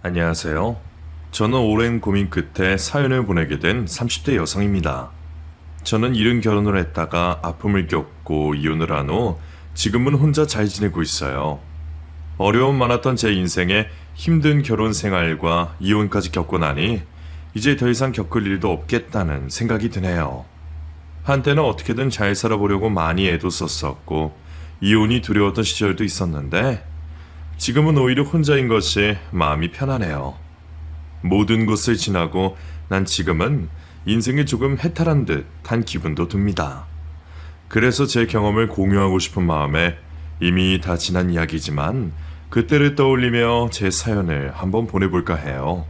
안녕하세요. 저는 오랜 고민 끝에 사연을 보내게 된 30대 여성입니다. 저는 이른 결혼을 했다가 아픔을 겪고 이혼을 한 후 지금은 혼자 잘 지내고 있어요. 어려움 많았던 제 인생에 힘든 결혼 생활과 이혼까지 겪고 나니 이제 더 이상 겪을 일도 없겠다는 생각이 드네요. 한때는 어떻게든 잘 살아보려고 많이 애도 썼었고 이혼이 두려웠던 시절도 있었는데 지금은 오히려 혼자인 것이 마음이 편하네요. 모든 것을 지나고 난 지금은 인생이 조금 해탈한 듯한 기분도 듭니다. 그래서 제 경험을 공유하고 싶은 마음에 이미 다 지난 이야기지만 그때를 떠올리며 제 사연을 한번 보내볼까 해요.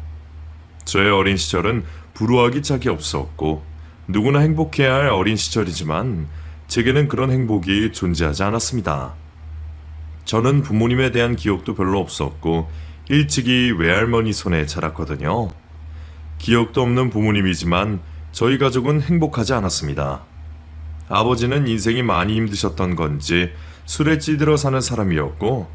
저의 어린 시절은 부러워하기 짝이 없었고 누구나 행복해야 할 어린 시절이지만 제게는 그런 행복이 존재하지 않았습니다. 저는 부모님에 대한 기억도 별로 없었고 일찍이 외할머니 손에 자랐거든요. 기억도 없는 부모님이지만 저희 가족은 행복하지 않았습니다. 아버지는 인생이 많이 힘드셨던 건지 술에 찌들어 사는 사람이었고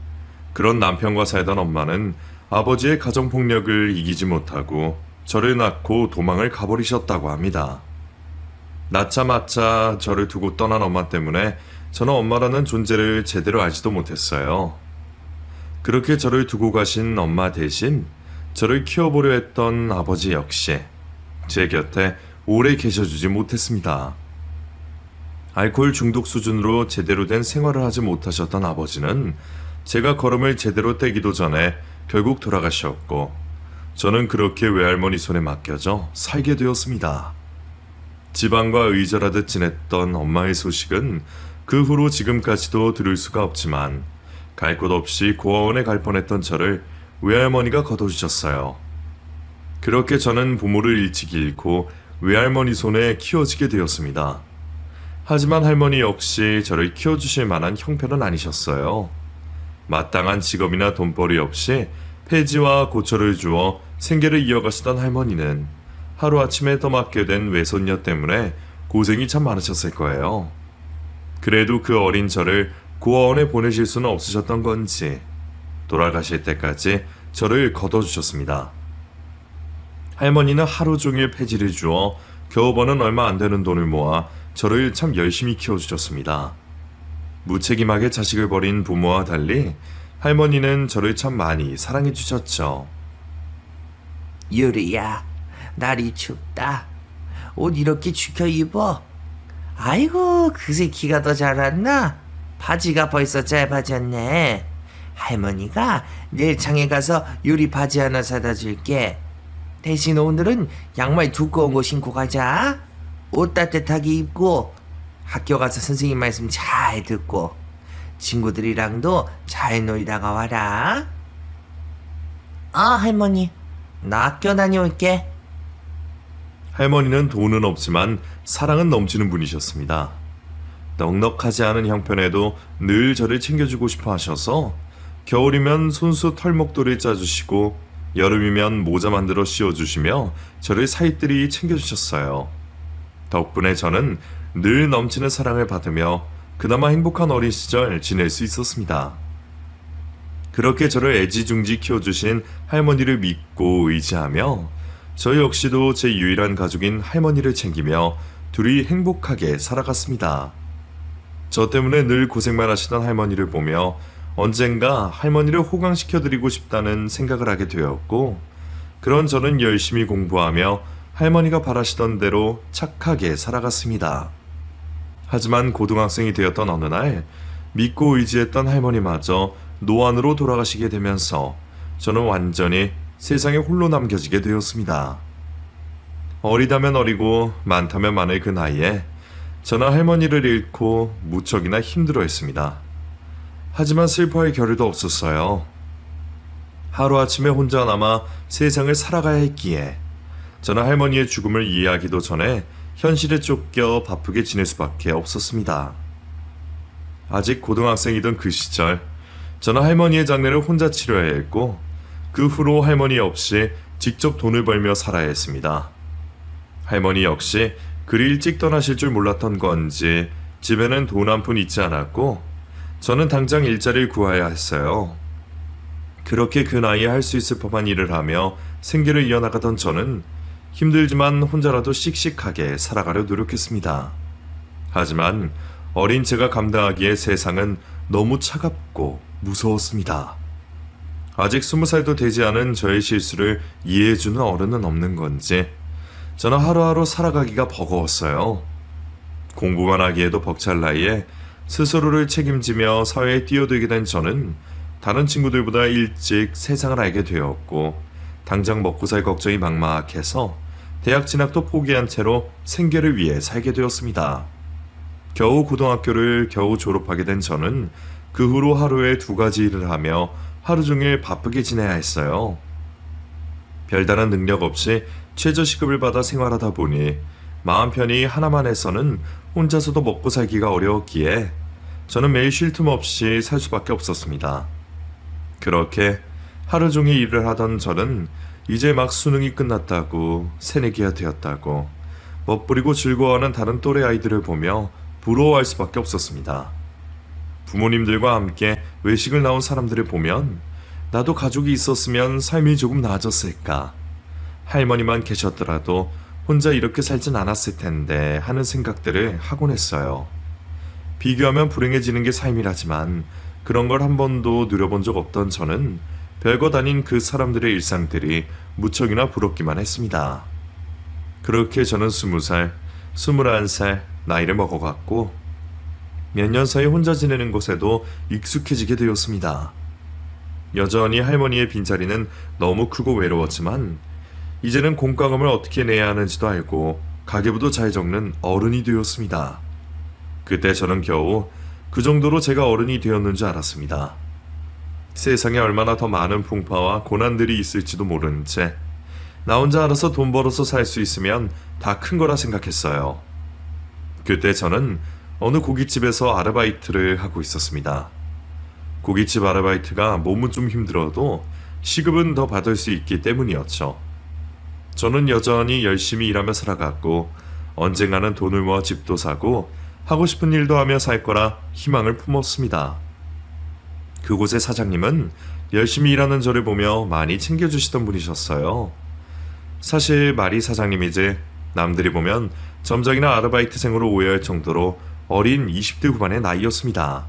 그런 남편과 살던 엄마는 아버지의 가정폭력을 이기지 못하고 저를 낳고 도망을 가버리셨다고 합니다. 낳자마자 저를 두고 떠난 엄마 때문에 저는 엄마라는 존재를 제대로 알지도 못했어요. 그렇게 저를 두고 가신 엄마 대신 저를 키워보려 했던 아버지 역시 제 곁에 오래 계셔주지 못했습니다. 알코올 중독 수준으로 제대로 된 생활을 하지 못하셨던 아버지는 제가 걸음을 제대로 떼기도 전에 결국 돌아가셨고 저는 그렇게 외할머니 손에 맡겨져 살게 되었습니다. 지방과 의절하듯 지냈던 엄마의 소식은 그 후로 지금까지도 들을 수가 없지만 갈 곳 없이 고아원에 갈 뻔했던 저를 외할머니가 거둬주셨어요. 그렇게 저는 부모를 일찍 잃고 외할머니 손에 키워지게 되었습니다. 하지만 할머니 역시 저를 키워주실 만한 형편은 아니셨어요. 마땅한 직업이나 돈벌이 없이 폐지와 고철을 주어 생계를 이어가시던 할머니는 하루아침에 떠맡게 된 외손녀 때문에 고생이 참 많으셨을 거예요. 그래도 그 어린 저를 고아원에 보내실 수는 없으셨던 건지 돌아가실 때까지 저를 거둬주셨습니다. 할머니는 하루 종일 폐지를 주어 겨우 버는 얼마 안 되는 돈을 모아 저를 참 열심히 키워주셨습니다. 무책임하게 자식을 버린 부모와 달리 할머니는 저를 참 많이 사랑해 주셨죠. 유리야, 날이 춥다. 옷 이렇게 죽여 입어. 아이고, 그새 키가 더 자랐나? 바지가 벌써 짧아졌네. 할머니가 내일 장에 가서 유리 바지 하나 사다 줄게. 대신 오늘은 양말 두꺼운 거 신고 가자. 옷 따뜻하게 입고 학교 가서 선생님 말씀 잘 듣고 친구들이랑도 잘 놀다가 와라. 할머니, 나 학교 다녀올게. 할머니는 돈은 없지만 사랑은 넘치는 분이셨습니다. 넉넉하지 않은 형편에도 늘 저를 챙겨주고 싶어 하셔서 겨울이면 손수 털목도를 짜주시고 여름이면 모자 만들어 씌워주시며 저를 살뜰히 챙겨주셨어요. 덕분에 저는 늘 넘치는 사랑을 받으며 그나마 행복한 어린 시절 지낼 수 있었습니다. 그렇게 저를 애지중지 키워주신 할머니를 믿고 의지하며 저 역시도 제 유일한 가족인 할머니를 챙기며 둘이 행복하게 살아갔습니다. 저 때문에 늘 고생만 하시던 할머니를 보며 언젠가 할머니를 호강시켜드리고 싶다는 생각을 하게 되었고 그런 저는 열심히 공부하며 할머니가 바라시던 대로 착하게 살아갔습니다. 하지만 고등학생이 되었던 어느 날 믿고 의지했던 할머니마저 노안으로 돌아가시게 되면서 저는 완전히 세상에 홀로 남겨지게 되었습니다. 어리다면 어리고 많다면 많을 그 나이에 저는 할머니를 잃고 무척이나 힘들어했습니다. 하지만 슬퍼할 겨를도 없었어요. 하루아침에 혼자 남아 세상을 살아가야 했기에 저는 할머니의 죽음을 이해하기도 전에 현실에 쫓겨 바쁘게 지낼 수밖에 없었습니다. 아직 고등학생이던 그 시절 저는 할머니의 장례를 혼자 치러야 했고 그 후로 할머니 없이 직접 돈을 벌며 살아야 했습니다. 할머니 역시 그리 일찍 떠나실 줄 몰랐던 건지 집에는 돈 한 푼 있지 않았고 저는 당장 일자리를 구해야 했어요. 그렇게 그 나이에 할 수 있을 법한 일을 하며 생계를 이어나가던 저는 힘들지만 혼자라도 씩씩하게 살아가려 노력했습니다. 하지만 어린 제가 감당하기에 세상은 너무 차갑고 무서웠습니다. 아직 20살도 되지 않은 저의 실수를 이해해주는 어른은 없는 건지 저는 하루하루 살아가기가 버거웠어요. 공부만 하기에도 벅찰 나이에 스스로를 책임지며 사회에 뛰어들게 된 저는 다른 친구들보다 일찍 세상을 알게 되었고 당장 먹고 살 걱정이 막막해서 대학 진학도 포기한 채로 생계를 위해 살게 되었습니다. 겨우 고등학교를 겨우 졸업하게 된 저는 그 후로 하루에 2가지 일을 하며 하루 종일 바쁘게 지내야 했어요. 별다른 능력 없이 최저시급을 받아 생활하다 보니 마음 편히 하나만 해서는 혼자서도 먹고 살기가 어려웠기에 저는 매일 쉴 틈 없이 살 수밖에 없었습니다. 그렇게 하루 종일 일을 하던 저는 이제 막 수능이 끝났다고 새내기가 되었다고 멋부리고 즐거워하는 다른 또래 아이들을 보며 부러워할 수밖에 없었습니다. 부모님들과 함께 외식을 나온 사람들을 보면 나도 가족이 있었으면 삶이 조금 나아졌을까, 할머니만 계셨더라도 혼자 이렇게 살진 않았을 텐데 하는 생각들을 하곤 했어요. 비교하면 불행해지는 게 삶이라지만 그런 걸 한 번도 누려본 적 없던 저는 별것 아닌 그 사람들의 일상들이 무척이나 부럽기만 했습니다. 그렇게 저는 20살, 21살 나이를 먹어갔고 몇 년 사이 혼자 지내는 것에도 익숙해지게 되었습니다. 여전히 할머니의 빈자리는 너무 크고 외로웠지만 이제는 공과금을 어떻게 내야 하는지도 알고 가계부도 잘 적는 어른이 되었습니다. 그때 저는 겨우 그 정도로 제가 어른이 되었는 줄 알았습니다. 세상에 얼마나 더 많은 풍파와 고난들이 있을지도 모르는 채 나 혼자 알아서 돈 벌어서 살 수 있으면 다 큰 거라 생각했어요. 그때 저는 어느 고깃집에서 아르바이트를 하고 있었습니다. 고깃집 아르바이트가 몸은 좀 힘들어도 시급은 더 받을 수 있기 때문이었죠. 저는 여전히 열심히 일하며 살아갔고 언젠가는 돈을 모아 집도 사고 하고 싶은 일도 하며 살 거라 희망을 품었습니다. 그곳의 사장님은 열심히 일하는 저를 보며 많이 챙겨주시던 분이셨어요. 사실 말이 사장님이지 남들이 보면 점장이나 아르바이트생으로 오해할 정도로 어린 20대 후반의 나이였습니다.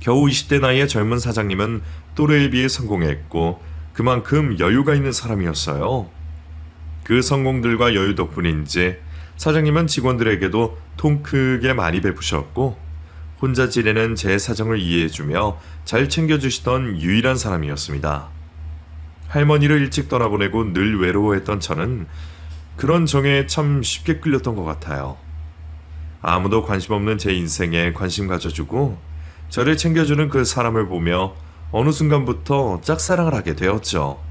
겨우 20대 나이의 젊은 사장님은 또래에 비해 성공했고 그만큼 여유가 있는 사람이었어요. 그 성공들과 여유 덕분인지 사장님은 직원들에게도 통 크게 많이 베푸셨고 혼자 지내는 제 사정을 이해해주며 잘 챙겨주시던 유일한 사람이었습니다. 할머니를 일찍 떠나보내고 늘 외로워했던 저는 그런 정에 참 쉽게 끌렸던 것 같아요. 아무도 관심 없는 제 인생에 관심 가져주고 저를 챙겨주는 그 사람을 보며 어느 순간부터 짝사랑을 하게 되었죠.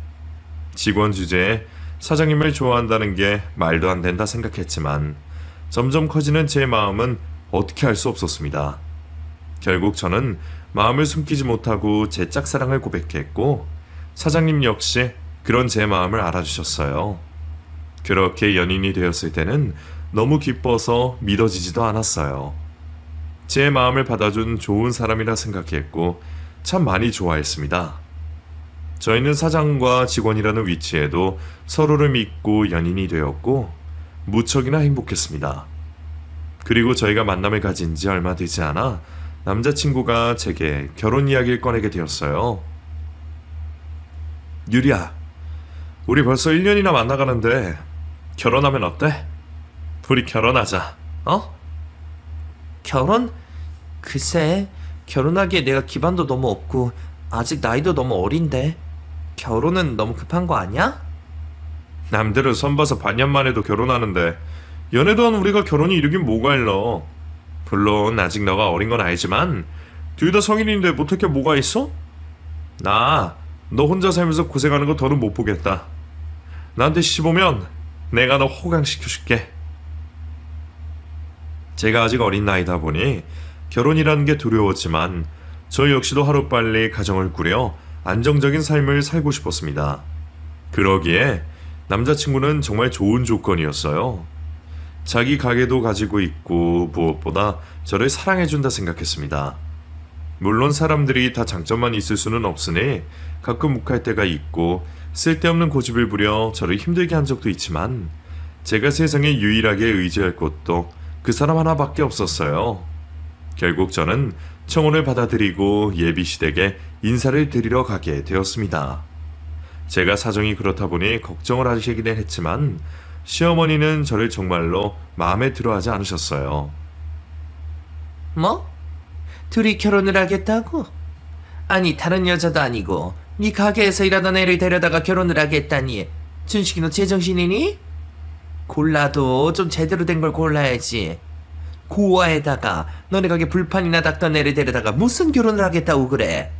직원 주제에 사장님을 좋아한다는 게 말도 안 된다 생각했지만 점점 커지는 제 마음은 어떻게 할 수 없었습니다. 결국 저는 마음을 숨기지 못하고 제 짝사랑을 고백했고 사장님 역시 그런 제 마음을 알아주셨어요. 그렇게 연인이 되었을 때는 너무 기뻐서 믿어지지도 않았어요. 제 마음을 받아준 좋은 사람이라 생각했고 참 많이 좋아했습니다. 저희는 사장과 직원이라는 위치에도 서로를 믿고 연인이 되었고 무척이나 행복했습니다. 그리고 저희가 만남을 가진 지 얼마 되지 않아 남자친구가 제게 결혼 이야기를 꺼내게 되었어요. 유리야, 우리 벌써 1년이나 만나가는데 결혼하면 어때? 우리 결혼하자. 어? 결혼? 글쎄, 결혼하기에 내가 기반도 너무 없고 아직 나이도 너무 어린데 결혼은 너무 급한 거 아니야? 남들은 선봐서 반년 만에도 결혼하는데 연애도 한 우리가 결혼이 이르긴 뭐가 일러. 물론 아직 너가 어린 건 알지만 둘 다 성인인데 못할 게 뭐가 있어? 너 혼자 살면서 고생하는 거 더는 못 보겠다. 나한테 시집 오면 내가 너 호강시켜줄게. 제가 아직 어린 나이다 보니 결혼이라는 게 두려웠지만 저 역시도 하루빨리 가정을 꾸려 안정적인 삶을 살고 싶었습니다. 그러기에 남자친구는 정말 좋은 조건이었어요. 자기 가게도 가지고 있고 무엇보다 저를 사랑해준다 생각했습니다. 물론 사람들이 다 장점만 있을 수는 없으니 가끔 욱할 때가 있고 쓸데없는 고집을 부려 저를 힘들게 한 적도 있지만 제가 세상에 유일하게 의지할 곳도 그 사람 하나밖에 없었어요. 결국 저는 청혼을 받아들이고 예비시댁에 인사를 드리러 가게 되었습니다. 제가 사정이 그렇다 보니 걱정을 하시기는 했지만 시어머니는 저를 정말로 마음에 들어하지 않으셨어요. 뭐? 둘이 결혼을 하겠다고? 아니 다른 여자도 아니고 네 가게에서 일하던 애를 데려다가 결혼을 하겠다니 준식이 너 제정신이니? 골라도 좀 제대로 된 걸 골라야지. 고아에다가 너네 가게 불판이나 닦던 애를 데려다가 무슨 결혼을 하겠다고 그래?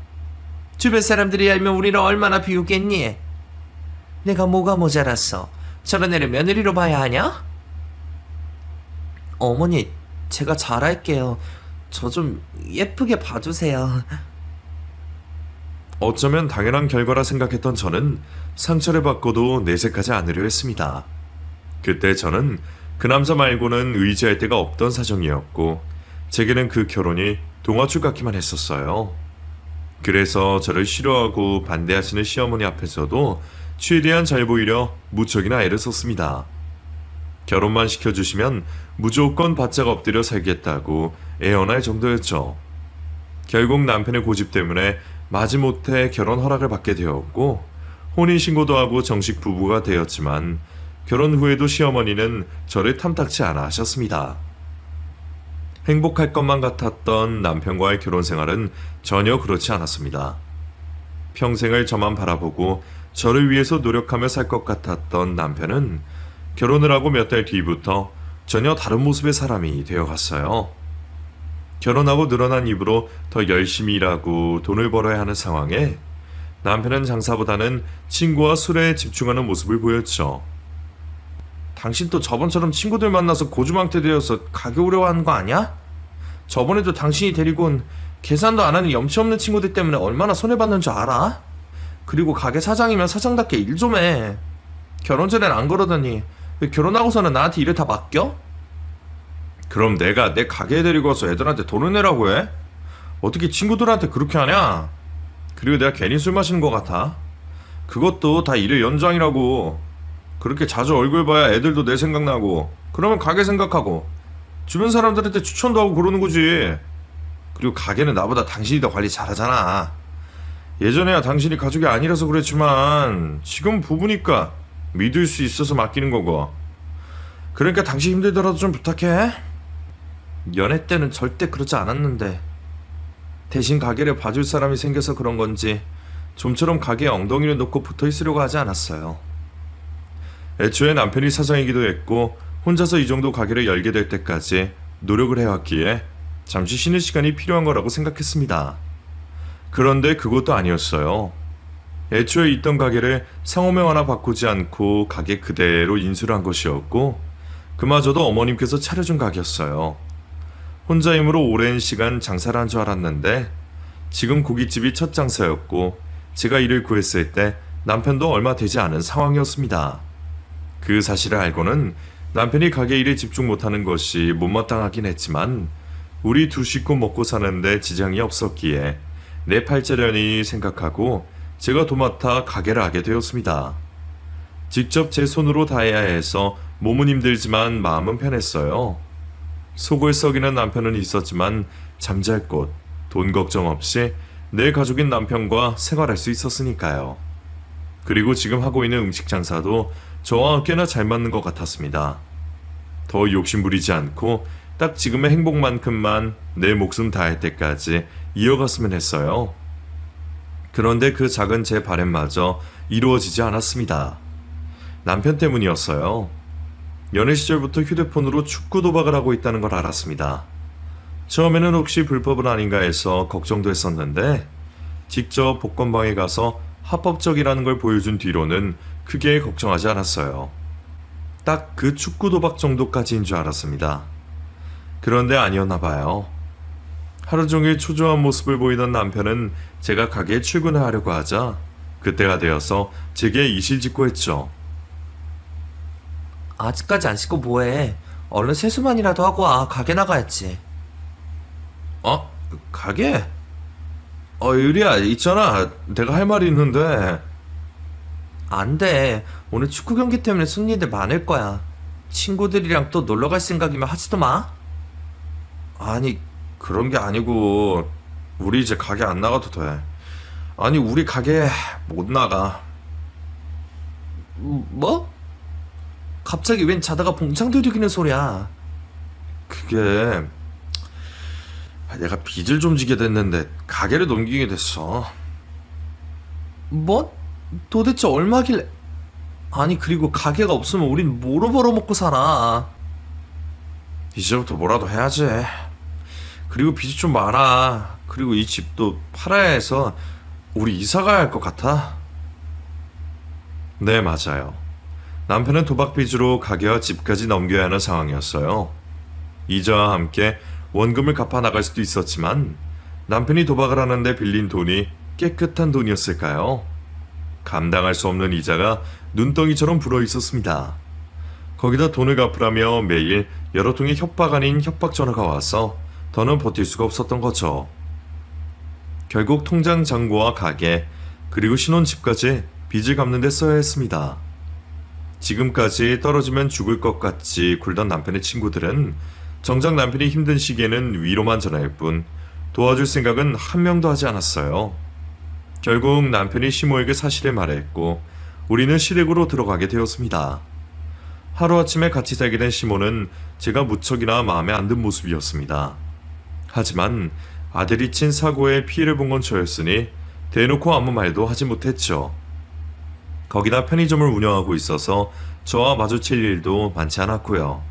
주변 사람들이 알면 우리를 얼마나 비웃겠니? 내가 뭐가 모자랐어? 저런 애를 며느리로 봐야 하냐? 어머니, 제가 잘할게요. 저 좀 예쁘게 봐주세요. 어쩌면 당연한 결과라 생각했던 저는 상처를 받고도 내색하지 않으려 했습니다. 그때 저는 그 남자 말고는 의지할 데가 없던 사정이었고 제게는 그 결혼이 동화줄 같기만 했었어요. 그래서 저를 싫어하고 반대하시는 시어머니 앞에서도 최대한 잘 보이려 무척이나 애를 썼습니다. 결혼만 시켜주시면 무조건 바짝 엎드려 살겠다고 애원할 정도였죠. 결국 남편의 고집 때문에 마지못해 결혼 허락을 받게 되었고 혼인신고도 하고 정식 부부가 되었지만 결혼 후에도 시어머니는 저를 탐탁치 않아 하셨습니다. 행복할 것만 같았던 남편과의 결혼 생활은 전혀 그렇지 않았습니다. 평생을 저만 바라보고 저를 위해서 노력하며 살 것 같았던 남편은 결혼을 하고 몇 달 뒤부터 전혀 다른 모습의 사람이 되어갔어요. 결혼하고 늘어난 입으로 더 열심히 일하고 돈을 벌어야 하는 상황에 남편은 장사보다는 친구와 술에 집중하는 모습을 보였죠. 당신 또 저번처럼 친구들 만나서 고주망태 되어서 가게 오려고 하는 거 아니야? 저번에도 당신이 데리고 온 계산도 안 하는 염치 없는 친구들 때문에 얼마나 손해받는 줄 알아? 그리고 가게 사장이면 사장답게 일 좀 해. 결혼 전엔 안 그러더니 왜 결혼하고서는 나한테 일을 다 맡겨? 그럼 내가 내 가게에 데리고 와서 애들한테 돈을 내라고 해? 어떻게 친구들한테 그렇게 하냐? 그리고 내가 괜히 술 마시는 것 같아? 그것도 다 일의 연장이라고. 그렇게 자주 얼굴 봐야 애들도 내 생각나고 그러면 가게 생각하고 주변 사람들한테 추천도 하고 그러는 거지. 그리고 가게는 나보다 당신이 더 관리 잘하잖아. 예전에야 당신이 가족이 아니라서 그랬지만 지금 부부니까 믿을 수 있어서 맡기는 거고. 그러니까 당신 힘들더라도 좀 부탁해. 연애 때는 절대 그러지 않았는데 대신 가게를 봐줄 사람이 생겨서 그런 건지 좀처럼 가게에 엉덩이를 놓고 붙어 있으려고 하지 않았어요. 애초에 남편이 사장이기도 했고 혼자서 이 정도 가게를 열게 될 때까지 노력을 해왔기에 잠시 쉬는 시간이 필요한 거라고 생각했습니다. 그런데 그것도 아니었어요. 애초에 있던 가게를 상호명 하나 바꾸지 않고 가게 그대로 인수를 한 것이었고 그마저도 어머님께서 차려준 가게였어요. 혼자 힘으로 오랜 시간 장사를 한 줄 알았는데 지금 고깃집이 첫 장사였고 제가 일을 구했을 때 남편도 얼마 되지 않은 상황이었습니다. 그 사실을 알고는 남편이 가게 일에 집중 못하는 것이 못마땅하긴 했지만 우리 두 식구 먹고 사는데 지장이 없었기에 내 팔자련이 생각하고 제가 도맡아 가게를 하게 되었습니다. 직접 제 손으로 다 해야 해서 몸은 힘들지만 마음은 편했어요. 속을 썩이는 남편은 있었지만 잠잘 곳, 돈 걱정 없이 내 가족인 남편과 생활할 수 있었으니까요. 그리고 지금 하고 있는 음식 장사도 저와 꽤나 잘 맞는 것 같았습니다. 더 욕심부리지 않고 딱 지금의 행복만큼만 내 목숨 다할 때까지 이어갔으면 했어요. 그런데 그 작은 제 바램마저 이루어지지 않았습니다. 남편 때문이었어요. 연애 시절부터 휴대폰으로 축구 도박을 하고 있다는 걸 알았습니다. 처음에는 혹시 불법은 아닌가 해서 걱정도 했었는데 직접 복권방에 가서 합법적이라는 걸 보여준 뒤로는 크게 걱정하지 않았어요. 딱 그 축구 도박 정도까지인 줄 알았습니다. 그런데 아니었나 봐요. 하루 종일 초조한 모습을 보이던 남편은 제가 가게에 출근을 하려고 하자 그때가 되어서 제게 이실직고했죠. 아직까지 안 씻고 뭐해? 얼른 세수만이라도 하고 와. 가게 나가야지. 가게? 유리야, 있잖아. 내가 할 말이 있는데. 안 돼. 오늘 축구 경기 때문에 손님들 많을 거야. 친구들이랑 또 놀러 갈 생각이면 하지도 마. 아니, 그런 게 아니고, 우리 이제 가게 안 나가도 돼. 아니, 우리 가게 못 나가. 뭐? 갑자기 웬 자다가 봉창 들이키는 소리야. 그게, 내가 빚을 좀 지게 됐는데, 가게를 넘기게 됐어. 뭐? 도대체 얼마길래? 아니 그리고 가게가 없으면 우린 뭐로 벌어먹고 살아? 이제부터 뭐라도 해야지. 그리고 빚이 좀 많아. 그리고 이 집도 팔아야 해서, 우리 이사 가야 할 것 같아. 네, 맞아요. 남편은 도박 빚으로 가게와 집까지 넘겨야 하는 상황이었어요. 이자와 함께 원금을 갚아 나갈 수도 있었지만 남편이 도박을 하는데 빌린 돈이 깨끗한 돈이었을까요? 감당할 수 없는 이자가 눈덩이처럼 불어 있었습니다. 거기다 돈을 갚으라며 매일 여러 통의 협박 아닌 협박 전화가 와서 더는 버틸 수가 없었던 거죠. 결국 통장 잔고와 가게 그리고 신혼집까지 빚을 갚는 데 써야 했습니다. 지금까지 떨어지면 죽을 것 같이 굴던 남편의 친구들은 정작 남편이 힘든 시기에는 위로만 전할 뿐 도와줄 생각은 한 명도 하지 않았어요. 결국 남편이 시모에게 사실을 말했고 우리는 시댁으로 들어가게 되었습니다. 하루아침에 같이 살게 된 시모는 제가 무척이나 마음에 안 든 모습이었습니다. 하지만 아들이 친 사고에 피해를 본 건 저였으니 대놓고 아무 말도 하지 못했죠. 거기다 편의점을 운영하고 있어서 저와 마주칠 일도 많지 않았고요.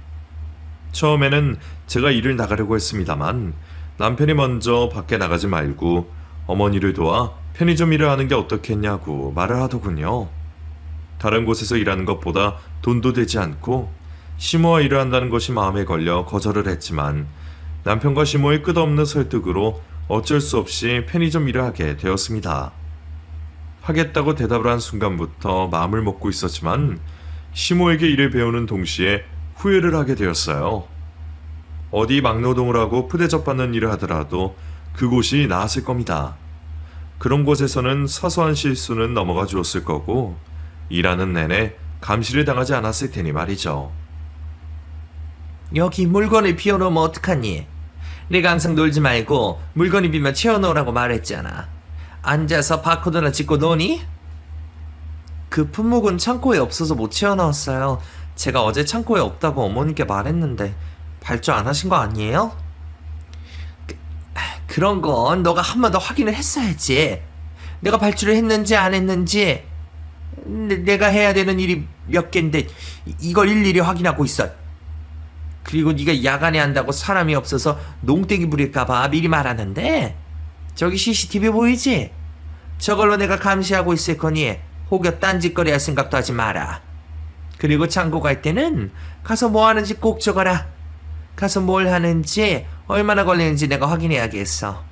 처음에는 제가 일을 나가려고 했습니다만 남편이 먼저 밖에 나가지 말고 어머니를 도와 편의점 일을 하는 게 어떻겠냐고 말을 하더군요. 다른 곳에서 일하는 것보다 돈도 되지 않고 시모와 일을 한다는 것이 마음에 걸려 거절을 했지만 남편과 시모의 끝없는 설득으로 어쩔 수 없이 편의점 일을 하게 되었습니다. 하겠다고 대답을 한 순간부터 마음을 먹고 있었지만 시모에게 일을 배우는 동시에 후회를 하게 되었어요. 어디 막노동을 하고 푸대접 받는 일을 하더라도 그곳이 나았을 겁니다. 그런 곳에서는 사소한 실수는 넘어가 주었을 거고 일하는 내내 감시를 당하지 않았을 테니 말이죠. 여기 물건을 비워놓으면 어떡하니? 내가 항상 놀지 말고 물건이 비면 채워놓으라고 말했잖아. 앉아서 바코드나 찍고 노니? 그 품목은 창고에 없어서 못 채워넣었어요. 제가 어제 창고에 없다고 어머니께 말했는데 발주 안 하신 거 아니에요? 그런 건 너가 한 번 더 확인을 했어야지. 내가 발주를 했는지 안 했는지. 내가 해야 되는 일이 몇 개인데 이걸 일일이 확인하고 있어. 그리고 네가 야간에 한다고 사람이 없어서 농땡이 부릴까봐 미리 말하는데 저기 CCTV 보이지? 저걸로 내가 감시하고 있을 거니 혹여 딴짓거리 할 생각도 하지 마라. 그리고 창고 갈 때는 가서 뭐 하는지 꼭 적어라. 가서 뭘 하는지 얼마나 걸리는지 내가 확인해야겠어.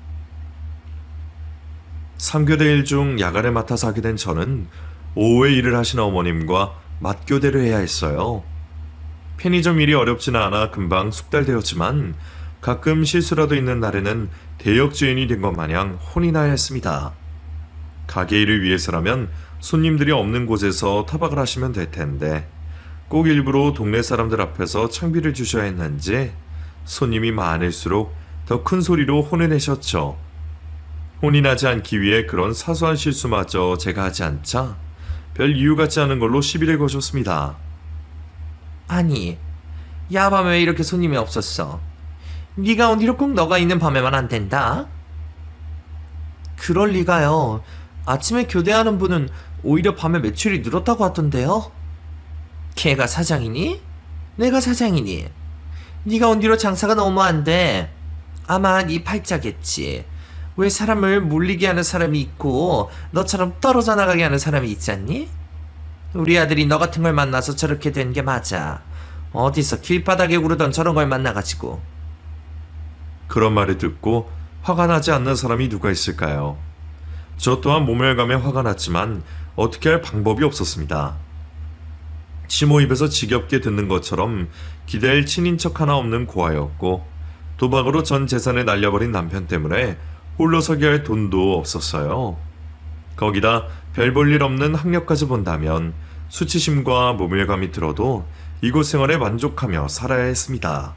3교대 일 중 야간을 맡아서 하게 된 저는 오후에 일을 하시는 어머님과 맞교대를 해야 했어요. 편의점 일이 어렵지는 않아 금방 숙달되었지만 가끔 실수라도 있는 날에는 대역죄인이 된 것 마냥 혼이 나야 했습니다. 가게 일을 위해서라면 손님들이 없는 곳에서 타박을 하시면 될 텐데 꼭 일부러 동네 사람들 앞에서 창비를 주셔야 했는지 손님이 많을수록 더 큰 소리로 혼을 내셨죠. 혼이 나지 않기 위해 그런 사소한 실수마저 제가 하지 않자 별 이유 같지 않은 걸로 시비를 거셨습니다. 아니, 야밤에 왜 이렇게 손님이 없었어? 네가 온 뒤로 꼭 너가 있는 밤에만 안 된다? 그럴 리가요. 아침에 교대하는 분은 오히려 밤에 매출이 늘었다고 하던데요? 걔가 사장이니? 내가 사장이니? 네가 온 뒤로 장사가 너무 안 돼. 아마 네 팔자겠지. 왜 사람을 물리게 하는 사람이 있고 너처럼 떨어져 나가게 하는 사람이 있잖니? 우리 아들이 너 같은 걸 만나서 저렇게 된 게 맞아. 어디서 길바닥에 구르던 저런 걸 만나가지고. 그런 말을 듣고 화가 나지 않는 사람이 누가 있을까요? 저 또한 모멸감에 화가 났지만 어떻게 할 방법이 없었습니다. 시모 입에서 지겹게 듣는 것처럼 기댈 친인척 하나 없는 고아였고 도박으로 전 재산을 날려버린 남편 때문에 홀로서기 할 돈도 없었어요. 거기다 별 볼 일 없는 학력까지 본다면 수치심과 모멸감이 들어도 이곳 생활에 만족하며 살아야 했습니다.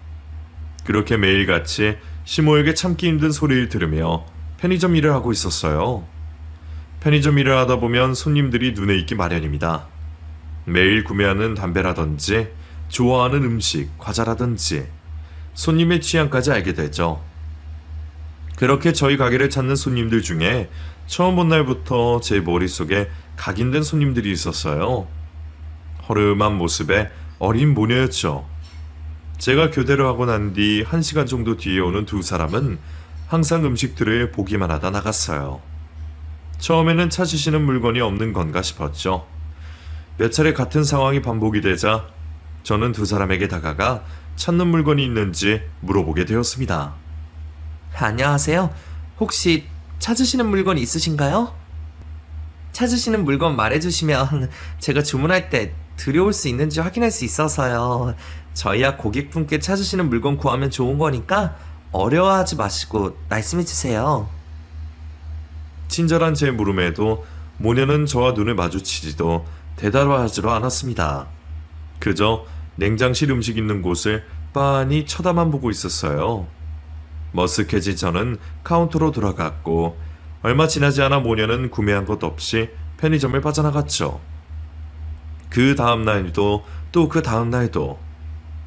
그렇게 매일같이 시모에게 참기 힘든 소리를 들으며 편의점 일을 하고 있었어요. 편의점 일을 하다 보면 손님들이 눈에 익기 마련입니다. 매일 구매하는 담배라든지 좋아하는 음식, 과자라든지 손님의 취향까지 알게 되죠. 그렇게 저희 가게를 찾는 손님들 중에 처음 본 날부터 제 머릿속에 각인된 손님들이 있었어요. 허름한 모습의 어린 모녀였죠. 제가 교대를 하고 난 뒤 1시간 정도 뒤에 오는 두 사람은 항상 음식들을 보기만 하다 나갔어요. 처음에는 찾으시는 물건이 없는 건가 싶었죠. 몇 차례 같은 상황이 반복이 되자 저는 두 사람에게 다가가 찾는 물건이 있는지 물어보게 되었습니다. 안녕하세요. 혹시 찾으시는 물건 있으신가요? 찾으시는 물건 말해주시면 제가 주문할 때 들여올 수 있는지 확인할 수 있어서요. 저희야 고객분께 찾으시는 물건 구하면 좋은 거니까 어려워하지 마시고 말씀해주세요. 친절한 제 물음에도 모녀는 저와 눈을 마주치지도 대답하지도 않았습니다. 그저 냉장실 음식 있는 곳을 빤히 쳐다만 보고 있었어요. 머쓱해진 저는 카운터로 돌아갔고 얼마 지나지 않아 모녀는 구매한 것 없이 편의점을 빠져나갔죠. 그 다음 날도 또 그 다음 날도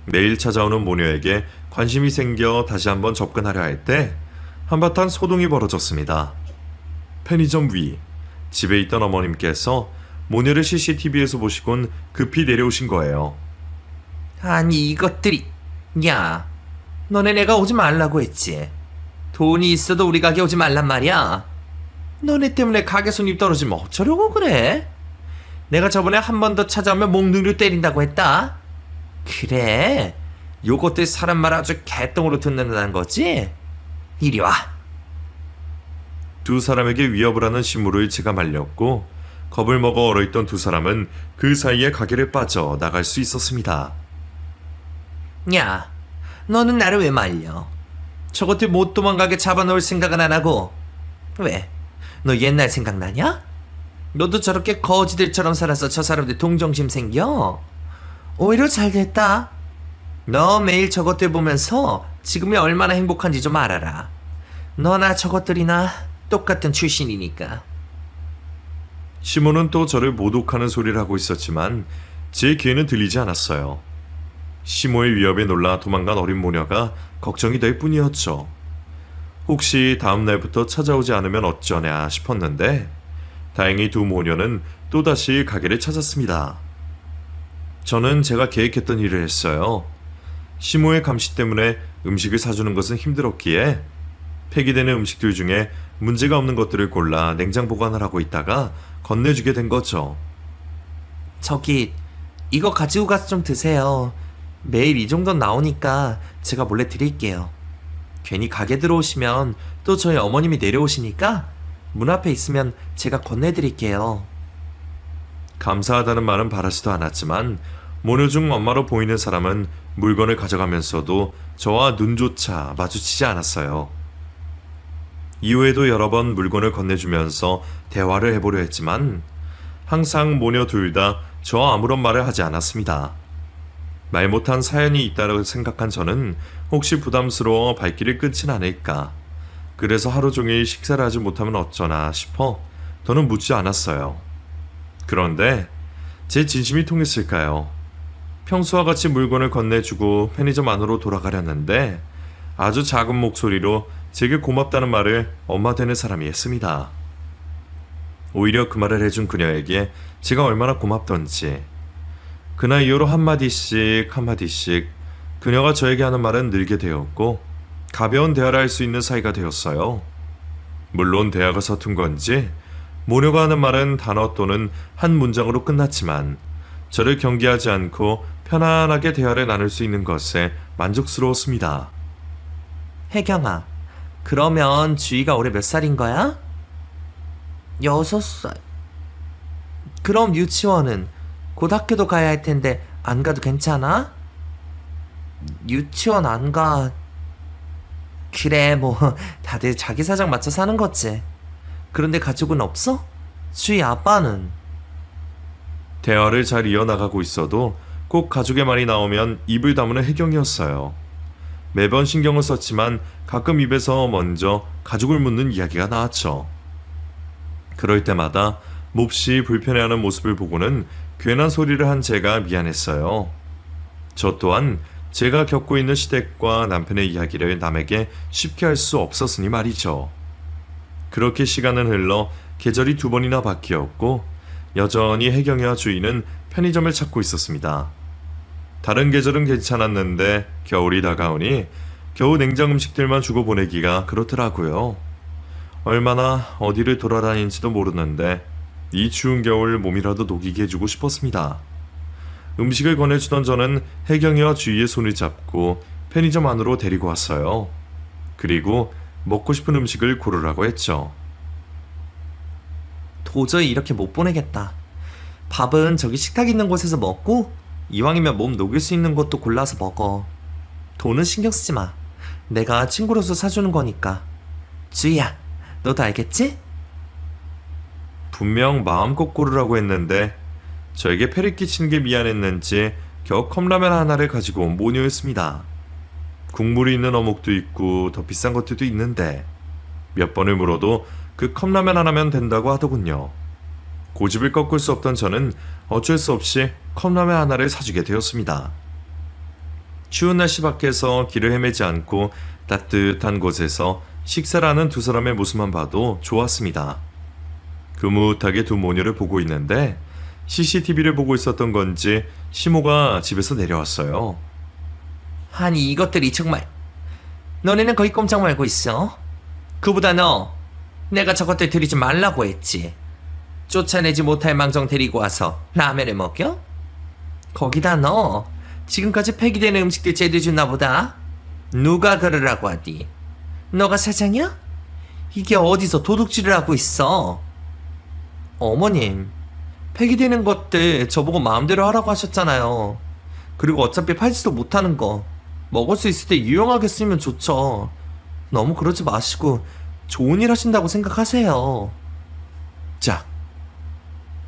매일 찾아오는 모녀에게 관심이 생겨 다시 한번 접근하려 할 때 한바탕 소동이 벌어졌습니다. 편의점 위, 집에 있던 어머님께서 모녀를 CCTV에서 보시곤 급히 내려오신 거예요. 아니 이것들이, 야, 너네 내가 오지 말라고 했지. 돈이 있어도 우리 가게 오지 말란 말이야. 너네 때문에 가게 손님 떨어지면 어쩌려고 그래? 내가 저번에 한 번 더 찾아오면 몽둥이로 때린다고 했다. 그래, 요것들 사람 말 아주 개똥으로 듣는다는 거지? 이리 와. 두 사람에게 위협을 하는 신물을 제가 말렸고 겁을 먹어 얼어있던 두 사람은 그 사이에 가게를 빠져 나갈 수 있었습니다. 야, 너는 나를 왜 말려? 저것들 못 도망가게 잡아놓을 생각은 안 하고. 왜? 너 옛날 생각나냐? 너도 저렇게 거지들처럼 살아서 저 사람들 동정심 생겨? 오히려 잘 됐다. 너 매일 저것들 보면서 지금이 얼마나 행복한지 좀 알아라. 너나 저것들이나 똑같은 출신이니까. 시몬은 또 저를 모독하는 소리를 하고 있었지만 제 귀에는 들리지 않았어요. 시모의 위협에 놀라 도망간 어린 모녀가 걱정이 될 뿐이었죠. 혹시 다음 날부터 찾아오지 않으면 어쩌냐 싶었는데 다행히 두 모녀는 또다시 가게를 찾았습니다. 저는 제가 계획했던 일을 했어요. 시모의 감시 때문에 음식을 사주는 것은 힘들었기에 폐기되는 음식들 중에 문제가 없는 것들을 골라 냉장 보관을 하고 있다가 건네주게 된 거죠. 저기, 이거 가지고 가서 좀 드세요. 매일 이 정도는 나오니까 제가 몰래 드릴게요. 괜히 가게 들어오시면 또 저희 어머님이 내려오시니까 문 앞에 있으면 제가 건네드릴게요. 감사하다는 말은 바라지도 않았지만 모녀 중 엄마로 보이는 사람은 물건을 가져가면서도 저와 눈조차 마주치지 않았어요. 이후에도 여러 번 물건을 건네주면서 대화를 해보려 했지만 항상 모녀 둘 다 저와 아무런 말을 하지 않았습니다. 말 못한 사연이 있다고 생각한 저는 혹시 부담스러워 발길을 끊진 않을까. 그래서 하루 종일 식사를 하지 못하면 어쩌나 싶어 더는 묻지 않았어요. 그런데 제 진심이 통했을까요? 평소와 같이 물건을 건네주고 편의점 안으로 돌아가려는데 아주 작은 목소리로 제게 고맙다는 말을 엄마 되는 사람이 했습니다. 오히려 그 말을 해준 그녀에게 제가 얼마나 고맙던지 그날 이후로 한마디씩 그녀가 저에게 하는 말은 늘게 되었고 가벼운 대화를 할 수 있는 사이가 되었어요. 물론 대화가 서툰 건지 모녀가 하는 말은 단어 또는 한 문장으로 끝났지만 저를 경계하지 않고 편안하게 대화를 나눌 수 있는 것에 만족스러웠습니다. 혜경아, 그러면 주희가 올해 몇 살인 거야? 6살. 그럼 유치원은 곧 학교도 가야 할 텐데 안 가도 괜찮아? 유치원 안 가. 그래, 뭐 다들 자기 사정 맞춰 사는 거지. 그런데 가족은 없어? 주희 아빠는? 대화를 잘 이어나가고 있어도 꼭 가족의 말이 나오면 입을 다무는 혜경이었어요. 매번 신경을 썼지만 가끔 입에서 먼저 가족을 묻는 이야기가 나왔죠. 그럴 때마다 몹시 불편해하는 모습을 보고는 괜한 소리를 한 제가 미안했어요. 저 또한 제가 겪고 있는 시댁과 남편의 이야기를 남에게 쉽게 할 수 없었으니 말이죠. 그렇게 시간은 흘러 계절이 2번이나 바뀌었고 여전히 혜경이와 주인은 편의점을 찾고 있었습니다. 다른 계절은 괜찮았는데 겨울이 다가오니 겨우 냉장 음식들만 주고 보내기가 그렇더라고요. 얼마나 어디를 돌아다닌지도 모르는데 이 추운 겨울 몸이라도 녹이게 해주고 싶었습니다. 음식을 권해주던 저는 혜경이와 주희의 손을 잡고 편의점 안으로 데리고 왔어요. 그리고 먹고 싶은 음식을 고르라고 했죠. 도저히 이렇게 못 보내겠다. 밥은 저기 식탁 있는 곳에서 먹고 이왕이면 몸 녹일 수 있는 것도 골라서 먹어. 돈은 신경 쓰지 마. 내가 친구로서 사주는 거니까. 주희야, 너도 알겠지? 분명 마음껏 고르라고 했는데 저에게 패를 끼치는 게 미안했는지 겨우 컵라면 하나를 가지고 온 모녀였습니다. 국물이 있는 어묵도 있고 더 비싼 것들도 있는데 몇 번을 물어도 그 컵라면 하나면 된다고 하더군요. 고집을 꺾을 수 없던 저는 어쩔 수 없이 컵라면 하나를 사주게 되었습니다. 추운 날씨 밖에서 길을 헤매지 않고 따뜻한 곳에서 식사를 하는 두 사람의 모습만 봐도 좋았습니다. 그뭇하게 두 모녀를 보고 있는데 CCTV를 보고 있었던 건지 시모가 집에서 내려왔어요. 아니 이것들이 정말. 너네는 거의 꼼짝 말고 있어. 그보다 너, 내가 저것들 들이지 말라고 했지. 쫓아내지 못할 망정 데리고 와서 라면을 먹여? 거기다 너 지금까지 폐기되는 음식들 제대로 줬나 보다. 누가 그러라고 하디? 너가 사장이야? 이게 어디서 도둑질을 하고 있어? 어머님, 폐기되는 것들 저보고 마음대로 하라고 하셨잖아요. 그리고 어차피 팔지도 못하는 거 먹을 수 있을 때 유용하게 쓰면 좋죠. 너무 그러지 마시고 좋은 일 하신다고 생각하세요. 자,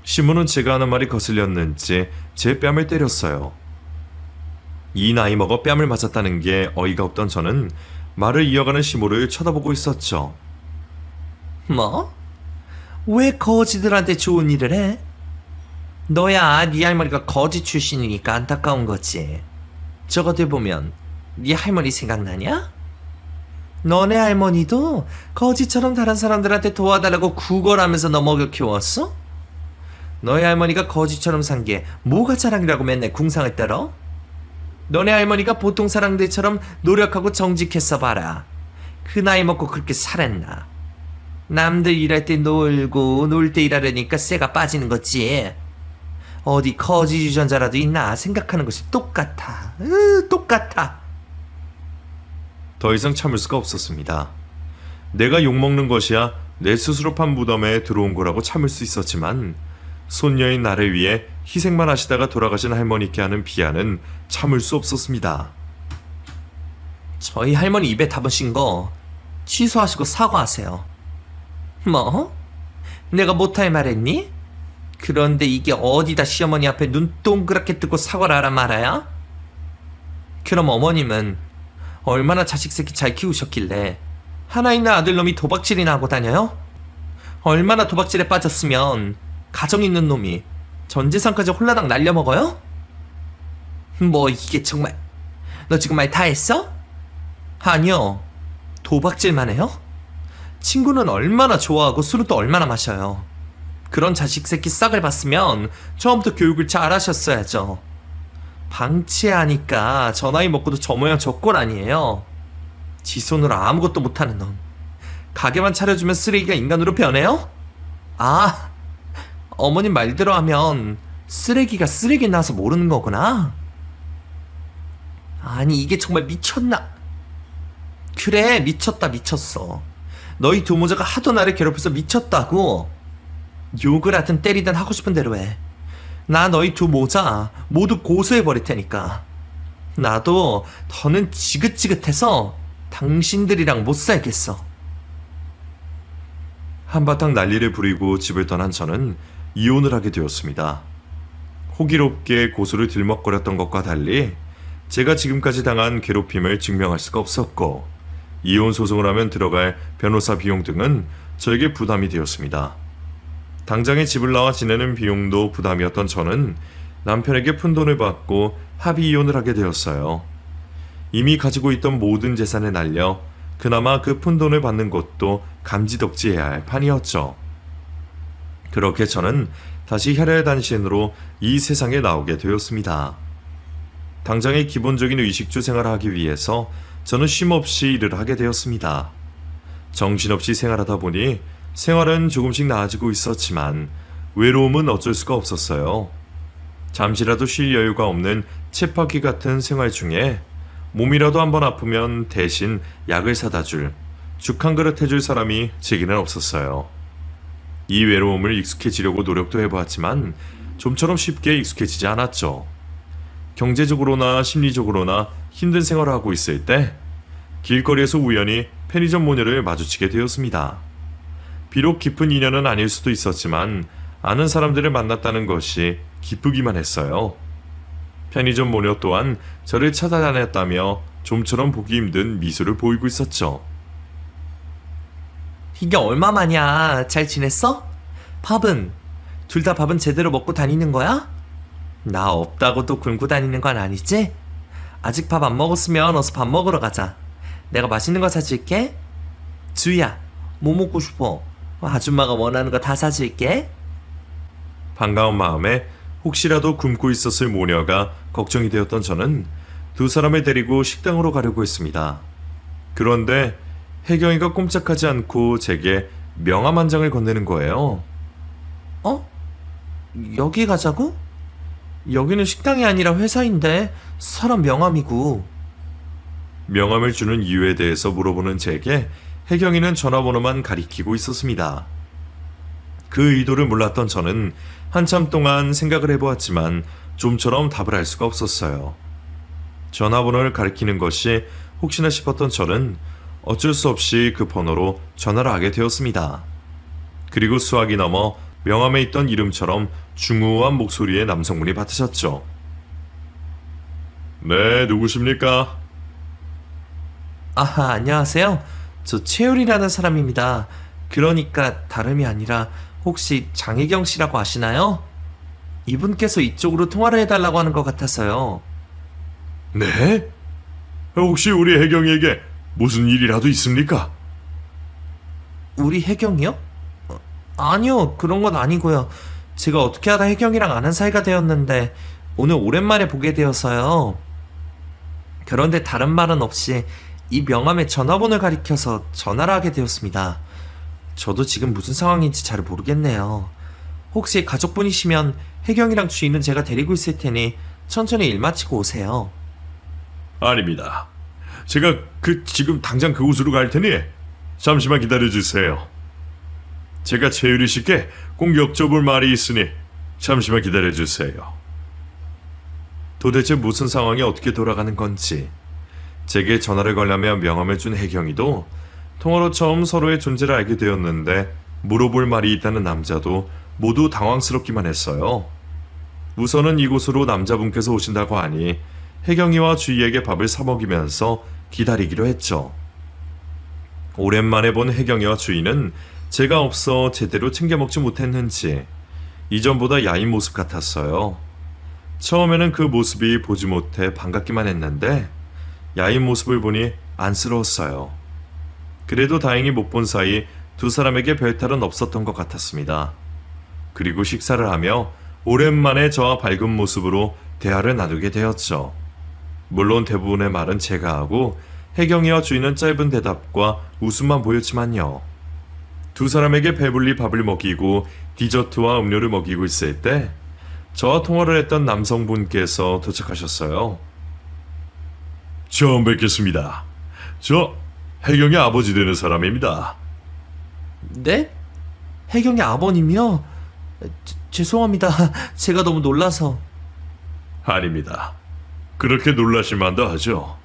시모는 제가 하는 말이 거슬렸는지 제 뺨을 때렸어요. 이 나이 먹어 뺨을 맞았다는 게 어이가 없던 저는 말을 이어가는 시모를 쳐다보고 있었죠. 뭐? 왜 거지들한테 좋은 일을 해? 너야 네 할머니가 거지 출신이니까 안타까운 거지. 저것들 보면 네 할머니 생각나냐? 너네 할머니도 거지처럼 다른 사람들한테 도와달라고 구걸하면서 너 먹여 키웠어? 너희 할머니가 거지처럼 산 게 뭐가 자랑이라고 맨날 궁상을 떨어? 너네 할머니가 보통 사람들처럼 노력하고 정직했어 봐라. 그 나이 먹고 그렇게 살았나? 남들 일할 때 놀고 놀 때 일하려니까 쇠가 빠지는 거지. 어디 거지 유전자라도 있나 생각하는 것이 똑같아. 똑같아. 더 이상 참을 수가 없었습니다. 내가 욕먹는 것이야 내 스스로 판 무덤에 들어온 거라고 참을 수 있었지만 손녀인 나를 위해 희생만 하시다가 돌아가신 할머니께 하는 비하는 참을 수 없었습니다. 저희 할머니 입에 답으신 거 취소하시고 사과하세요. 뭐? 내가 못할 말했니? 그런데 이게 어디다 시어머니 앞에 눈 동그랗게 뜨고 사과를 하란 말아야? 그럼 어머님은 얼마나 자식 새끼 잘 키우셨길래 하나 있는 아들놈이 도박질이나 하고 다녀요? 얼마나 도박질에 빠졌으면 가정 있는 놈이 전 재산까지 홀라당 날려먹어요? 뭐 이게 정말. 너 지금 말 다 했어? 아니요. 도박질만 해요? 친구는 얼마나 좋아하고 술은 또 얼마나 마셔요. 그런 자식 새끼 싹을 봤으면 처음부터 교육을 잘 하셨어야죠. 방치하니까 저 나이 먹고도 저 모양 저 꼴 아니에요. 지 손으로 아무것도 못하는 놈. 가게만 차려주면 쓰레기가 인간으로 변해요? 아, 어머님 말대로 하면 쓰레기가 쓰레기 나서 모르는 거구나. 아니 이게 정말 미쳤나? 그래 미쳤다 미쳤어. 너희 두 모자가 하도 나를 괴롭혀서 미쳤다고. 욕을 하든 때리든 하고 싶은 대로 해. 나 너희 두 모자 모두 고소해 버릴 테니까. 나도 더는 지긋지긋해서 당신들이랑 못 살겠어. 한바탕 난리를 부리고 집을 떠난 저는 이혼을 하게 되었습니다. 호기롭게 고소를 들먹거렸던 것과 달리 제가 지금까지 당한 괴롭힘을 증명할 수가 없었고 이혼 소송을 하면 들어갈 변호사 비용 등은 저에게 부담이 되었습니다. 당장에 집을 나와 지내는 비용도 부담이었던 저는 남편에게 푼돈을 받고 합의 이혼을 하게 되었어요. 이미 가지고 있던 모든 재산을 날려 그나마 그 푼돈을 받는 것도 감지덕지해야 할 판이었죠. 그렇게 저는 다시 혈혈단신으로 이 세상에 나오게 되었습니다. 당장의 기본적인 의식주 생활을 하기 위해서 저는 쉼없이 일을 하게 되었습니다. 정신없이 생활하다 보니 생활은 조금씩 나아지고 있었지만 외로움은 어쩔 수가 없었어요. 잠시라도 쉴 여유가 없는 쳇바퀴 같은 생활 중에 몸이라도 한번 아프면 대신 약을 사다 줄, 죽 한 그릇 해줄 사람이 제게는 없었어요. 이 외로움을 익숙해지려고 노력도 해보았지만 좀처럼 쉽게 익숙해지지 않았죠. 경제적으로나 심리적으로나 힘든 생활을 하고 있을 때 길거리에서 우연히 편의점 모녀를 마주치게 되었습니다. 비록 깊은 인연은 아닐 수도 있었지만 아는 사람들을 만났다는 것이 기쁘기만 했어요. 편의점 모녀 또한 저를 찾아다녔다며 좀처럼 보기 힘든 미소를 보이고 있었죠. 이게 얼마만이야? 잘 지냈어? 밥은? 둘 다 밥은 제대로 먹고 다니는 거야? 나 없다고 또 굶고 다니는 건 아니지? 아직 밥 안 먹었으면 어서 밥 먹으러 가자. 내가 맛있는 거 사줄게. 주희야, 뭐 먹고 싶어? 아줌마가 원하는 거 다 사줄게. 반가운 마음에 혹시라도 굶고 있었을 모녀가 걱정이 되었던 저는 두 사람을 데리고 식당으로 가려고 했습니다. 그런데 혜경이가 꼼짝하지 않고 제게 명함 한 장을 건네는 거예요. 어? 여기 가자고? 여기는 식당이 아니라 회사인데 사람 명함이고. 명함을 주는 이유에 대해서 물어보는 제게 혜경이는 전화번호만 가리키고 있었습니다. 그 의도를 몰랐던 저는 한참 동안 생각을 해보았지만 좀처럼 답을 할 수가 없었어요. 전화번호를 가리키는 것이 혹시나 싶었던 저는 어쩔 수 없이 그 번호로 전화를 하게 되었습니다. 그리고 수학이 넘어 명함에 있던 이름처럼 중후한 목소리의 남성분이 받으셨죠. 네, 누구십니까? 아하, 안녕하세요. 저 최율이라는 사람입니다. 그러니까 다름이 아니라 혹시 장혜경 씨라고 아시나요? 이분께서 이쪽으로 통화를 해달라고 하는 것 같아서요. 네? 혹시 우리 혜경이에게 무슨 일이라도 있습니까? 우리 혜경이요? 아니요, 그런 건 아니고요. 제가 어떻게 하다 혜경이랑 아는 사이가 되었는데 오늘 오랜만에 보게 되어서요. 그런데 다른 말은 없이 이 명함에 전화번호를 가리켜서 전화를 하게 되었습니다. 저도 지금 무슨 상황인지 잘 모르겠네요. 혹시 가족분이시면 혜경이랑 주인은 제가 데리고 있을 테니 천천히 일 마치고 오세요. 아닙니다. 제가 지금 당장 그곳으로 갈 테니 잠시만 기다려주세요. 제가 최유리 씨께 꼭 여쭤볼 말이 있으니 잠시만 기다려주세요. 도대체 무슨 상황이 어떻게 돌아가는 건지 제게 전화를 걸려며 명함을 준 혜경이도 통화로 처음 서로의 존재를 알게 되었는데 물어볼 말이 있다는 남자도 모두 당황스럽기만 했어요. 우선은 이곳으로 남자분께서 오신다고 하니 혜경이와 주희에게 밥을 사 먹이면서 기다리기로 했죠. 오랜만에 본 혜경이와 주희는 제가 없어 제대로 챙겨 먹지 못했는지 이전보다 야인 모습 같았어요. 처음에는 그 모습이 보지 못해 반갑기만 했는데 야인 모습을 보니 안쓰러웠어요. 그래도 다행히 못 본 사이 두 사람에게 별탈은 없었던 것 같았습니다. 그리고 식사를 하며 오랜만에 저와 밝은 모습으로 대화를 나누게 되었죠. 물론 대부분의 말은 제가 하고 혜경이와 주인은 짧은 대답과 웃음만 보였지만요. 두 사람에게 배불리 밥을 먹이고 디저트와 음료를 먹이고 있을 때 저와 통화를 했던 남성분께서 도착하셨어요. 처음 뵙겠습니다. 저 혜경이 아버지 되는 사람입니다. 네? 혜경이 아버님이요? 죄송합니다. 제가 너무 놀라서. 아닙니다. 그렇게 놀라실만도 하죠.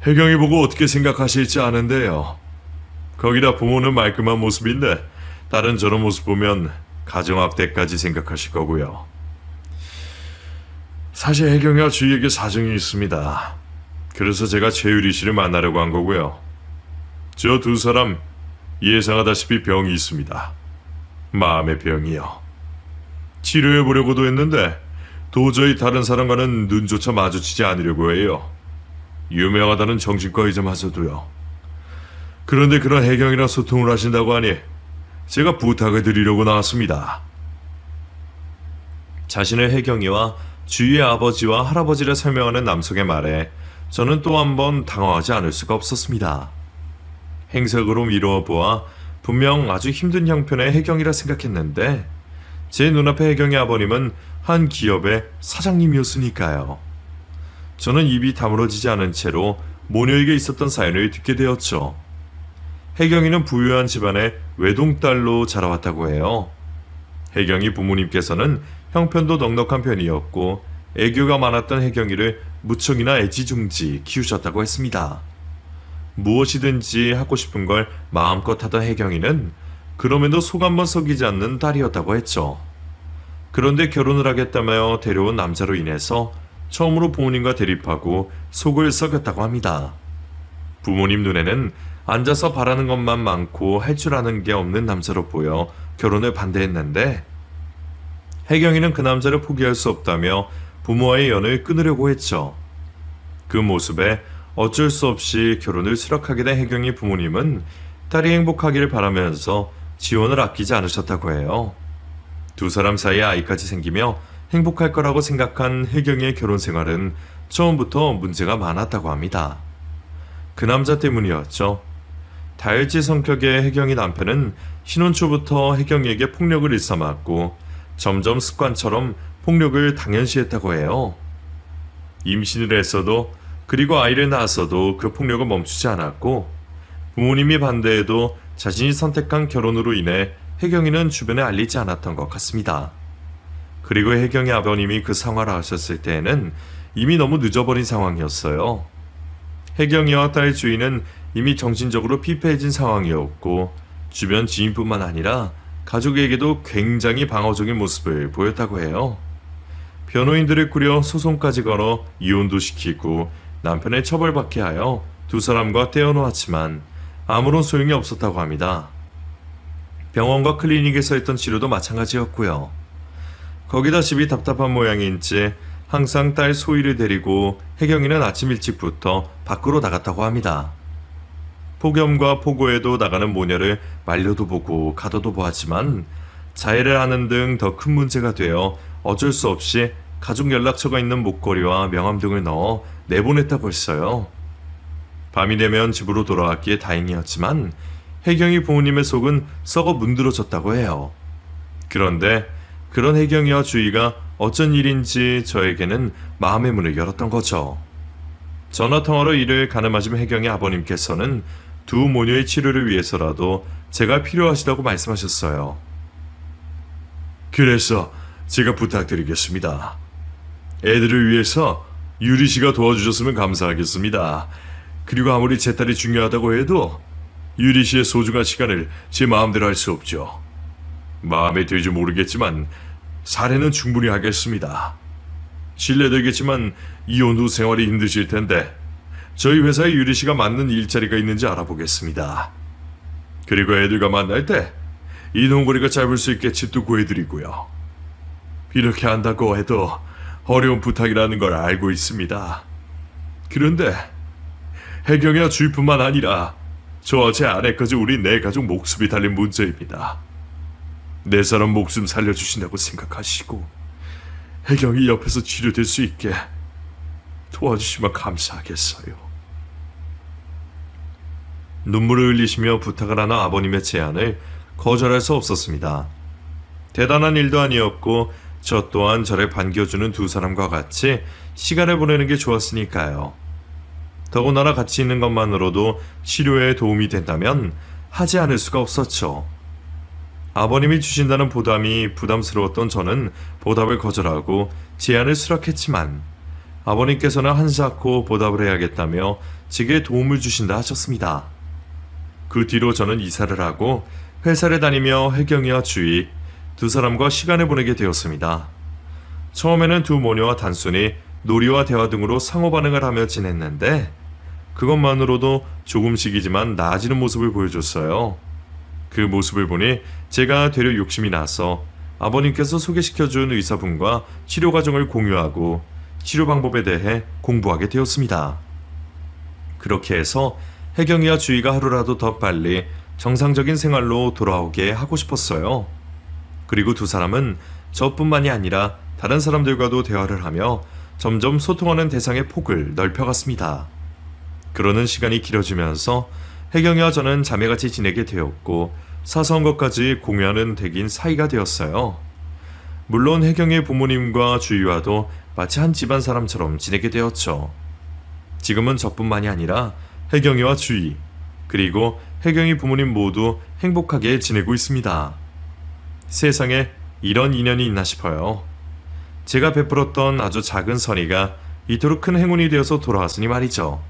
혜경이 보고 어떻게 생각하실지 아는데요. 거기다 부모는 말끔한 모습인데 다른 저런 모습 보면 가정학대까지 생각하실 거고요. 사실 혜경이와 주희에게 사정이 있습니다. 그래서 제가 최유리 씨를 만나려고 한 거고요. 저 두 사람 예상하다시피 병이 있습니다. 마음의 병이요. 치료해보려고도 했는데 도저히 다른 사람과는 눈조차 마주치지 않으려고 해요. 유명하다는 정신과 의자마저도요. 그런데 그런 혜경이랑 소통을 하신다고 하니 제가 부탁을 드리려고 나왔습니다. 자신의 혜경이와 주위의 아버지와 할아버지를 설명하는 남성의 말에 저는 또 한 번 당황하지 않을 수가 없었습니다. 행색으로 미루어 보아 분명 아주 힘든 형편의 혜경이라 생각했는데 제 눈앞의 혜경의 아버님은 한 기업의 사장님이었으니까요. 저는 입이 다물어지지 않은 채로 모녀에게 있었던 사연을 듣게 되었죠. 혜경이는 부유한 집안의 외동딸로 자라왔다고 해요. 혜경이 부모님께서는 형편도 넉넉한 편이었고 애교가 많았던 혜경이를 무척이나 애지중지 키우셨다고 했습니다. 무엇이든지 하고 싶은 걸 마음껏 하던 혜경이는 그럼에도 속 한번 썩이지 않는 딸이었다고 했죠. 그런데 결혼을 하겠다며 데려온 남자로 인해서 처음으로 부모님과 대립하고 속을 썩였다고 합니다. 부모님 눈에는 앉아서 바라는 것만 많고 할 줄 아는 게 없는 남자로 보여 결혼을 반대했는데 혜경이는 그 남자를 포기할 수 없다며 부모와의 연을 끊으려고 했죠. 그 모습에 어쩔 수 없이 결혼을 수락하게 된 혜경이 부모님은 딸이 행복하기를 바라면서 지원을 아끼지 않으셨다고 해요. 두 사람 사이에 아이까지 생기며 행복할 거라고 생각한 혜경이의 결혼 생활은 처음부터 문제가 많았다고 합니다. 그 남자 때문이었죠. 다혈질 성격의 혜경이 남편은 신혼 초부터 혜경이에게 폭력을 일삼았고 점점 습관처럼 폭력을 당연시했다고 해요. 임신을 했어도 그리고 아이를 낳았어도 그 폭력은 멈추지 않았고 부모님이 반대해도 자신이 선택한 결혼으로 인해 혜경이는 주변에 알리지 않았던 것 같습니다. 그리고 혜경이 아버님이 그 상황을 아셨을 때에는 이미 너무 늦어버린 상황이었어요. 혜경이와 딸 주인은 이미 정신적으로 피폐해진 상황이었고 주변 지인뿐만 아니라 가족에게도 굉장히 방어적인 모습을 보였다고 해요. 변호인들을 꾸려 소송까지 걸어 이혼도 시키고 남편을 처벌받게 하여 두 사람과 떼어놓았지만 아무런 소용이 없었다고 합니다. 병원과 클리닉에서 했던 치료도 마찬가지였고요. 거기다 집이 답답한 모양인지 항상 딸 소희를 데리고 혜경이는 아침 일찍부터 밖으로 나갔다고 합니다. 폭염과 폭우에도 나가는 모녀를 말려도 보고 가둬도 보았지만 자해를 하는 등 더 큰 문제가 되어 어쩔 수 없이 가족 연락처가 있는 목걸이와 명함 등을 넣어 내보냈다고 했어요. 밤이 되면 집으로 돌아왔기에 다행이었지만 혜경이 부모님의 속은 썩어 문드러졌다고 해요. 그런데 그런 혜경이와 주희가 어쩐 일인지 저에게는 마음의 문을 열었던 거죠. 전화통화로 이를 가늠하신 혜경의 아버님께서는 두 모녀의 치료를 위해서라도 제가 필요하시다고 말씀하셨어요. 그래서 제가 부탁드리겠습니다. 애들을 위해서 유리 씨가 도와주셨으면 감사하겠습니다. 그리고 아무리 제 딸이 중요하다고 해도 유리 씨의 소중한 시간을 제 마음대로 할 수 없죠. 마음에 들지 모르겠지만 사례는 충분히 하겠습니다. 실례되겠지만 이혼 후 생활이 힘드실 텐데 저희 회사에 유리 씨가 맞는 일자리가 있는지 알아보겠습니다. 그리고 애들과 만날 때 이동거리가 짧을 수 있게 집도 구해드리고요. 이렇게 한다고 해도 어려운 부탁이라는 걸 알고 있습니다. 그런데 혜경이와 주희뿐만 아니라 저와 제 아내까지 우리 네 가족 목숨이 달린 문제입니다. 네 사람 목숨 살려주신다고 생각하시고 혜경이 옆에서 치료될 수 있게 도와주시면 감사하겠어요. 눈물을 흘리시며 부탁을 하는 아버님의 제안을 거절할 수 없었습니다. 대단한 일도 아니었고 저 또한 저를 반겨주는 두 사람과 같이 시간을 보내는 게 좋았으니까요. 더군다나 같이 있는 것만으로도 치료에 도움이 된다면 하지 않을 수가 없었죠. 아버님이 주신다는 보담이 부담스러웠던 저는 보답을 거절하고 제안을 수락했지만 아버님께서는 한시않고 보답을 해야겠다며 제게 도움을 주신다 하셨습니다. 그 뒤로 저는 이사를 하고 회사를 다니며 혜경이와 주희 두 사람과 시간을 보내게 되었습니다. 처음에는 두 모녀와 단순히 놀이와 대화 등으로 상호 반응을 하며 지냈는데 그것만으로도 조금씩이지만 나아지는 모습을 보여줬어요. 그 모습을 보니 제가 되려 욕심이 나서 아버님께서 소개시켜준 의사분과 치료 과정을 공유하고 치료 방법에 대해 공부하게 되었습니다. 그렇게 해서 혜경이와 주희가 하루라도 더 빨리 정상적인 생활로 돌아오게 하고 싶었어요. 그리고 두 사람은 저뿐만이 아니라 다른 사람들과도 대화를 하며 점점 소통하는 대상의 폭을 넓혀갔습니다. 그러는 시간이 길어지면서 혜경이와 저는 자매같이 지내게 되었고 사소한 것까지 공유하는 댁인 사이가 되었어요. 물론 혜경이의 부모님과 주희와도 마치 한 집안 사람처럼 지내게 되었죠. 지금은 저뿐만이 아니라 혜경이와 주희, 그리고 혜경이 부모님 모두 행복하게 지내고 있습니다. 세상에 이런 인연이 있나 싶어요. 제가 베풀었던 아주 작은 선의가 이토록 큰 행운이 되어서 돌아왔으니 말이죠.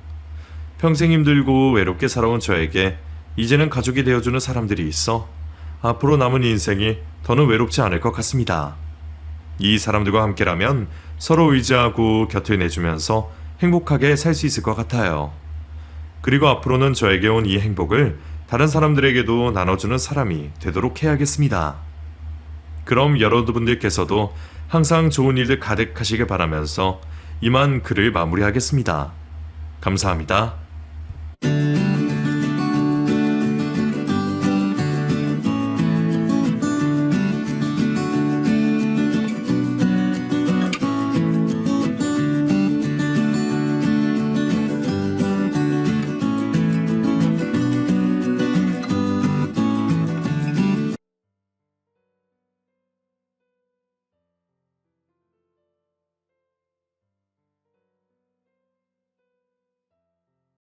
평생 힘들고 외롭게 살아온 저에게 이제는 가족이 되어주는 사람들이 있어 앞으로 남은 인생이 더는 외롭지 않을 것 같습니다. 이 사람들과 함께라면 서로 의지하고 곁을 내주면서 행복하게 살 수 있을 것 같아요. 그리고 앞으로는 저에게 온 이 행복을 다른 사람들에게도 나눠주는 사람이 되도록 해야겠습니다. 그럼 여러분들께서도 항상 좋은 일들 가득하시길 바라면서 이만 글을 마무리하겠습니다. 감사합니다.